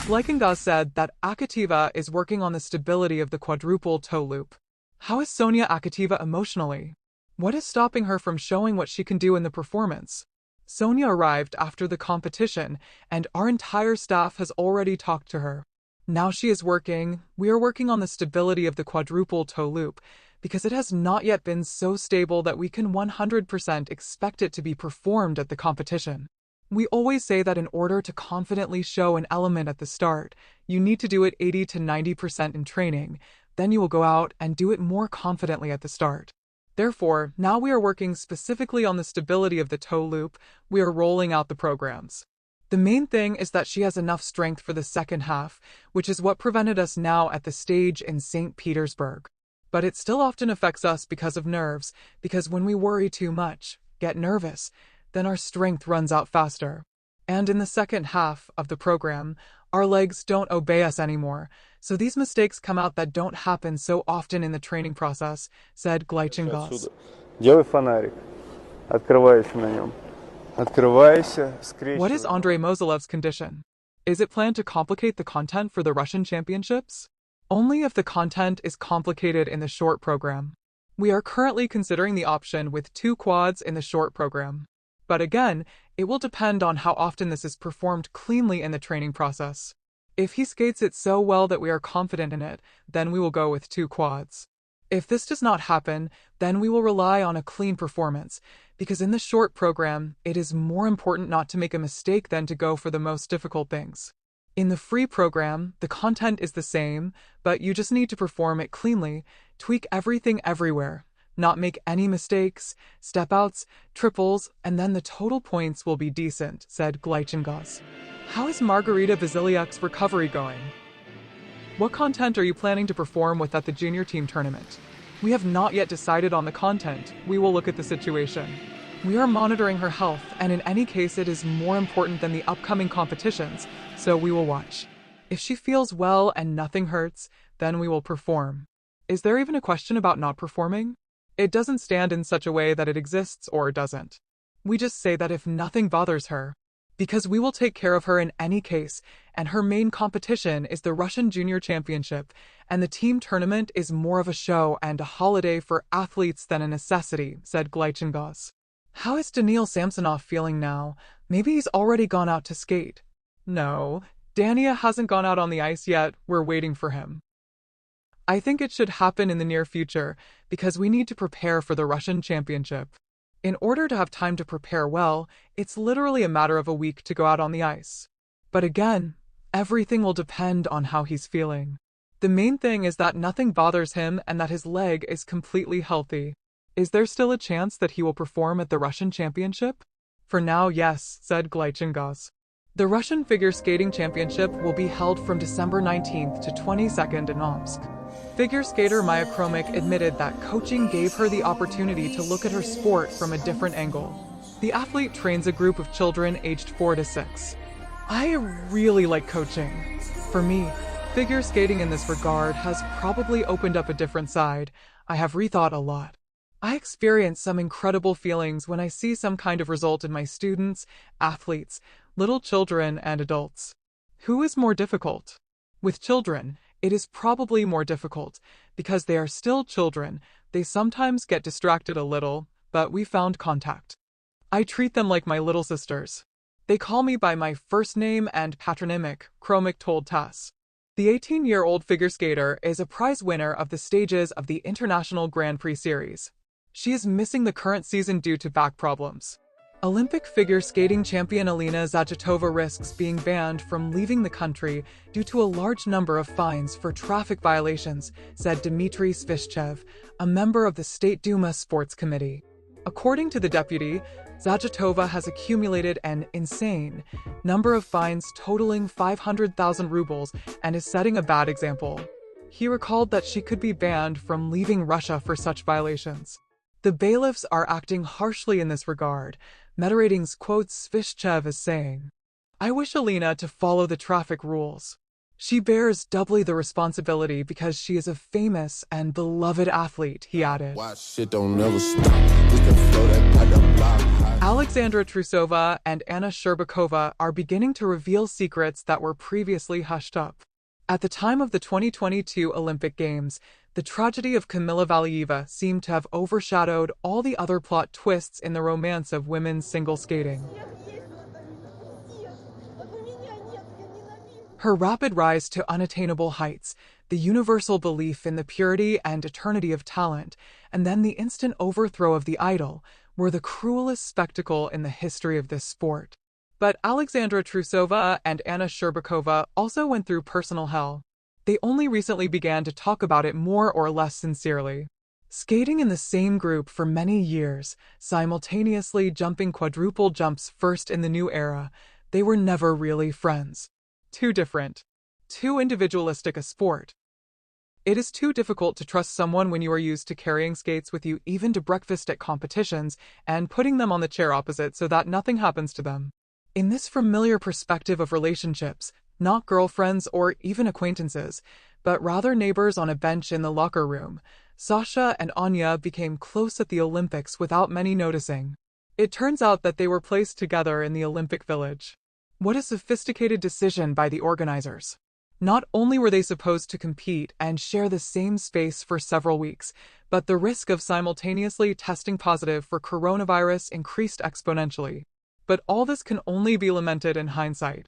Glycengaz said that Akatyeva is working on the stability of the quadruple toe loop. How is Sonia Akatyeva emotionally? What is stopping her from showing what she can do in the performance? Sonia arrived after the competition, and our entire staff has already talked to her. Now we are working on the stability of the quadruple toe loop, because it has not yet been so stable that we can 100% expect it to be performed at the competition. We always say that in order to confidently show an element at the start, you need to do it 80 to 90% in training, then you will go out and do it more confidently at the start. Therefore, now we are working specifically on the stability of the toe loop. We are rolling out the programs. The main thing is that she has enough strength for the second half, which is what prevented us now at the stage in St. Petersburg. But it still often affects us because of nerves, because when we worry too much, get nervous, then our strength runs out faster. And in the second half of the program, our legs don't obey us anymore, so these mistakes come out that don't happen so often in the training process, said Glycengaz. Делай фонарик. Открывайся на нем. Открывайся, скрещивай. What is Andrei Moselev's condition? Is it planned to complicate the content for the Russian championships? Only if the content is complicated in the short program. We are currently considering the option with 2 quads in the short program. But again, it will depend on how often this is performed cleanly in the training process. If he skates it so well that we are confident in it, then we will go with 2 quads. If this does not happen, then we will rely on a clean performance, because in the short program, it is more important not to make a mistake than to go for the most difficult things. In the free program, the content is the same, but you just need to perform it cleanly, tweak everything everywhere, not make any mistakes, step-outs, triples, and then the total points will be decent, said Glycengaz. How is Margarita Vasilyuk's recovery going? What content are you planning to perform with at the junior team tournament? We have not yet decided on the content. We will look at the situation. We are monitoring her health, and in any case it is more important than the upcoming competitions, so we will watch. If she feels well and nothing hurts, then we will perform. Is there even a question about not performing? It doesn't stand in such a way that it exists or doesn't. We just say that if nothing bothers her, because we will take care of her in any case, and her main competition is the Russian Junior Championship, and the team tournament is more of a show and a holiday for athletes than a necessity, said Glycengaz. How is Daniil Samsonov feeling now? Maybe he's already gone out to skate. No, Dania hasn't gone out on the ice yet, we're waiting for him. I think it should happen in the near future, because we need to prepare for the Russian Championship. In order to have time to prepare well, it's literally a matter of a week to go out on the ice. But again, everything will depend on how he's feeling. The main thing is that nothing bothers him and that his leg is completely healthy. Is there still a chance that he will perform at the Russian Championship? For now, yes, said Glycengaz. The Russian Figure Skating Championship will be held from December 19th to 22nd in Omsk. Figure skater Maya Kromik admitted that coaching gave her the opportunity to look at her sport from a different angle. The athlete trains a group of children aged 4 to 6. I really like coaching. For me, figure skating in this regard has probably opened up a different side. I have rethought a lot. I experience some incredible feelings when I see some kind of result in my students, athletes, little children, and adults. Who is more difficult? With children, it is probably more difficult, because they are still children. They sometimes get distracted a little, but we found contact. I treat them like my little sisters. They call me by my first name and patronymic, Kromik told TASS. The 18-year-old figure skater is a prize winner of the stages of the International Grand Prix Series. She is missing the current season due to back problems. Olympic figure skating champion Alina Zagitova risks being banned from leaving the country due to a large number of fines for traffic violations, said Dmitry Svishchev, a member of the State Duma Sports Committee. According to the deputy, Zagitova has accumulated an insane number of fines totaling 500,000 rubles and is setting a bad example. He recalled that she could be banned from leaving Russia for such violations. The bailiffs are acting harshly in this regard. MetaRatings quotes Svishchev as saying, "I wish Alina to follow the traffic rules. She bears doubly the responsibility because she is a famous and beloved athlete, he added. Alexandra Trusova and Anna Sherbakova are beginning to reveal secrets that were previously hushed up. At the time of the 2022 Olympic Games, the tragedy of Kamila Valieva seemed to have overshadowed all the other plot twists in the romance of women's single skating. Her rapid rise to unattainable heights, the universal belief in the purity and eternity of talent, and then the instant overthrow of the idol, were the cruelest spectacle in the history of this sport. But Alexandra Trusova and Anna Sherbakova also went through personal hell. They only recently began to talk about it more or less sincerely. Skating in the same group for many years, simultaneously jumping quadruple jumps first in the new era, they were never really friends. Too different. Too individualistic a sport. It is too difficult to trust someone when you are used to carrying skates with you even to breakfast at competitions and putting them on the chair opposite so that nothing happens to them. In this familiar perspective of relationships, not girlfriends or even acquaintances, but rather neighbors on a bench in the locker room, Sasha and Anya became close at the Olympics without many noticing. It turns out that they were placed together in the Olympic Village. What a sophisticated decision by the organizers. Not only were they supposed to compete and share the same space for several weeks, but the risk of simultaneously testing positive for coronavirus increased exponentially. But all this can only be lamented in hindsight.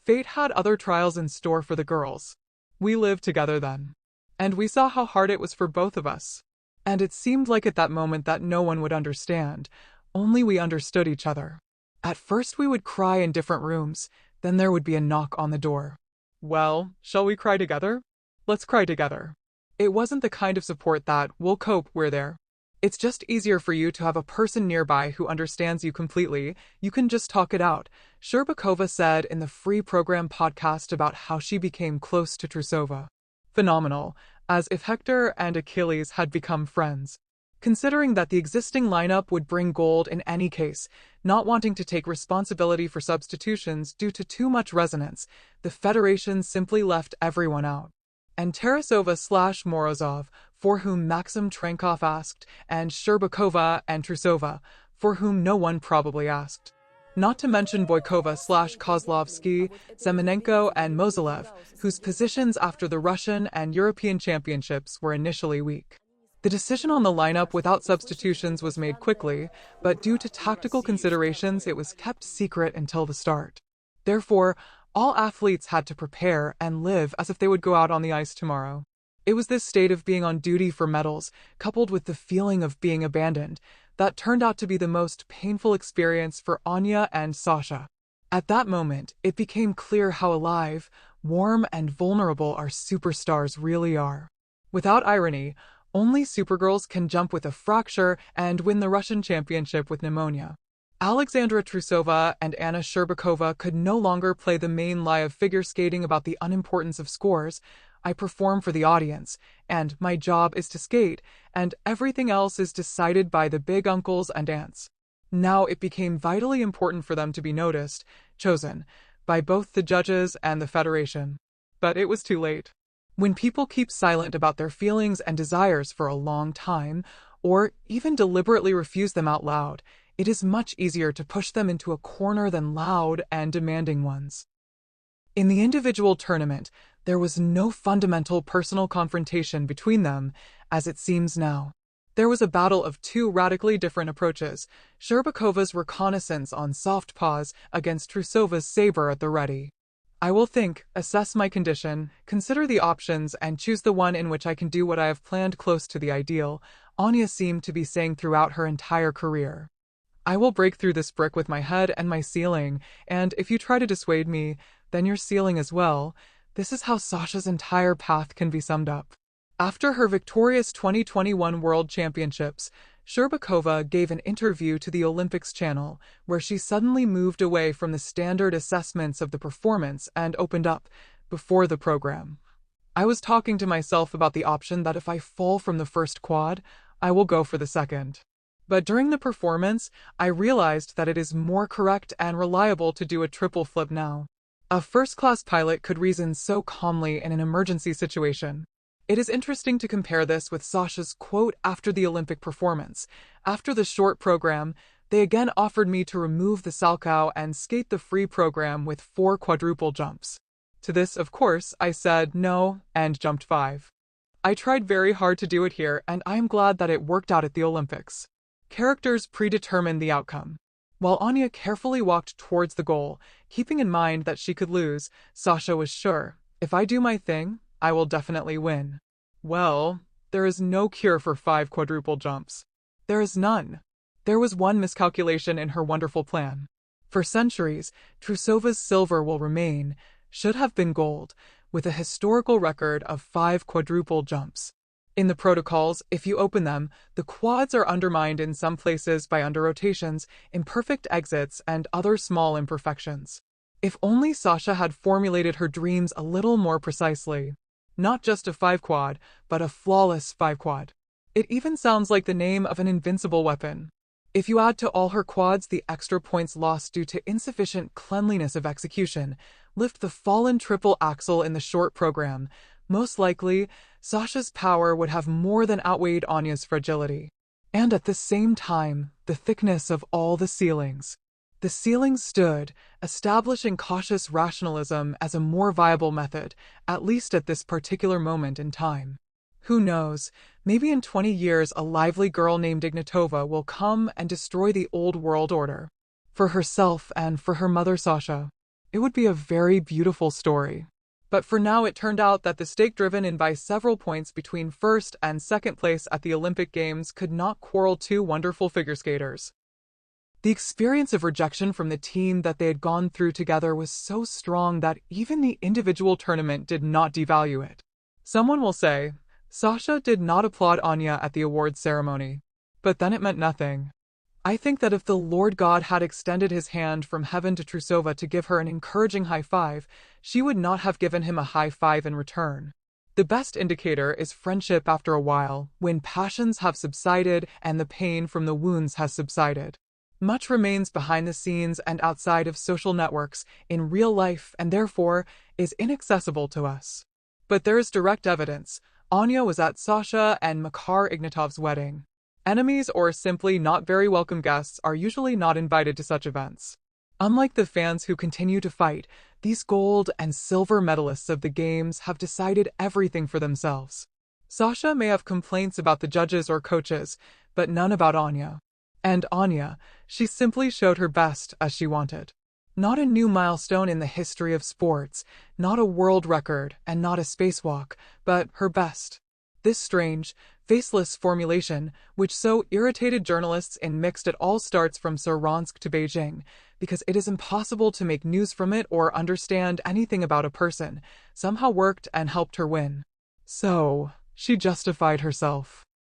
Fate had other trials in store for the girls. We lived together then. And we saw how hard it was for both of us. And it seemed like at that moment that no one would understand, only we understood each other. At first we would cry in different rooms, then there would be a knock on the door. Well, shall we cry together? Let's cry together. It wasn't the kind of support that, we'll cope, we're there. It's just easier for you to have a person nearby who understands you completely. You can just talk it out, Sherbakova said in the Free Program podcast about how she became close to Trusova. Phenomenal, as if Hector and Achilles had become friends. Considering that the existing lineup would bring gold in any case, not wanting to take responsibility for substitutions due to too much resonance, the Federation simply left everyone out. And Tarasova/Morozov, for whom Maxim Trenkov asked, and Sherbakova and Trusova, for whom no one probably asked. Not to mention Boykova/Kozlovsky, Semenenko and Mozilev, whose positions after the Russian and European championships were initially weak. The decision on the lineup without substitutions was made quickly, but due to tactical considerations it was kept secret until the start. Therefore, all athletes had to prepare and live as if they would go out on the ice tomorrow. It was this state of being on duty for medals, coupled with the feeling of being abandoned, that turned out to be the most painful experience for Anya and Sasha. At that moment, it became clear how alive, warm, and vulnerable our superstars really are. Without irony, only supergirls can jump with a fracture and win the Russian championship with pneumonia. Alexandra Trusova and Anna Sherbakova could no longer play the main lie of figure skating about the unimportance of scores. I perform for the audience, and my job is to skate, and everything else is decided by the big uncles and aunts. Now it became vitally important for them to be noticed, chosen, by both the judges and the Federation. But it was too late. When people keep silent about their feelings and desires for a long time, or even deliberately refuse them out loud, it is much easier to push them into a corner than loud and demanding ones. In the individual tournament, there was no fundamental personal confrontation between them, as it seems now. There was a battle of two radically different approaches, Sherbakova's reconnaissance on soft paws against Trusova's saber at the ready. I will think, assess my condition, consider the options, and choose the one in which I can do what I have planned close to the ideal, Anya seemed to be saying throughout her entire career. I will break through this brick with my head and my ceiling, and if you try to dissuade me, then your ceiling as well. This is how Sasha's entire path can be summed up. After her victorious 2021 World Championships, Sherbakova gave an interview to the Olympics channel, where she suddenly moved away from the standard assessments of the performance and opened up, before the program. I was talking to myself about the option that if I fall from the first quad, I will go for the second. But during the performance, I realized that it is more correct and reliable to do a triple flip now. A first-class pilot could reason so calmly in an emergency situation. It is interesting to compare this with Sasha's quote after the Olympic performance. After the short program, they again offered me to remove the salchow and skate the free program with 4 quadruple jumps. To this, of course, I said no and jumped 5. I tried very hard to do it here, and I am glad that it worked out at the Olympics. Characters predetermine the outcome. While Anya carefully walked towards the goal, keeping in mind that she could lose, Sasha was sure, if I do my thing, I will definitely win. Well, there is no cure for 5 quadruple jumps. There is none. There was one miscalculation in her wonderful plan. For centuries, Trusova's silver will remain, should have been gold, with a historical record of 5 quadruple jumps. In the protocols, if you open them, the quads are undermined in some places by under-rotations, imperfect exits, and other small imperfections. If only Sasha had formulated her dreams a little more precisely. Not just a 5-quad, but a flawless 5-quad. It even sounds like the name of an invincible weapon. If you add to all her quads the extra points lost due to insufficient cleanliness of execution, lift the fallen triple axel in the short program, most likely, Sasha's power would have more than outweighed Anya's fragility. And at the same time, the thickness of all the ceilings. The ceilings stood, establishing cautious rationalism as a more viable method, at least at this particular moment in time. Who knows, maybe in 20 years a lively girl named Ignatova will come and destroy the old world order. For herself and for her mother Sasha. It would be a very beautiful story. But for now it turned out that the stake driven in by several points between first and second place at the Olympic Games could not quarrel 2 wonderful figure skaters. The experience of rejection from the team that they had gone through together was so strong that even the individual tournament did not devalue it. Someone will say, Sasha did not applaud Anya at the awards ceremony. But then it meant nothing. I think that if the Lord God had extended his hand from heaven to Trusova to give her an encouraging high five, she would not have given him a high five in return. The best indicator is friendship after a while, when passions have subsided and the pain from the wounds has subsided. Much remains behind the scenes and outside of social networks, in real life, and therefore is inaccessible to us. But there is direct evidence. Anya was at Sasha and Makar Ignatov's wedding. Enemies or simply not very welcome guests are usually not invited to such events. Unlike the fans who continue to fight, these gold and silver medalists of the games have decided everything for themselves. Sasha may have complaints about the judges or coaches, but none about Anya. And Anya, she simply showed her best as she wanted. Not a new milestone in the history of sports, not a world record, and not a spacewalk, but her best. This strange, faceless formulation, which so irritated journalists in mixed it all starts from Saransk to Beijing, because it is impossible to make news from it or understand anything about a person, somehow worked and helped her win. So, she justified herself.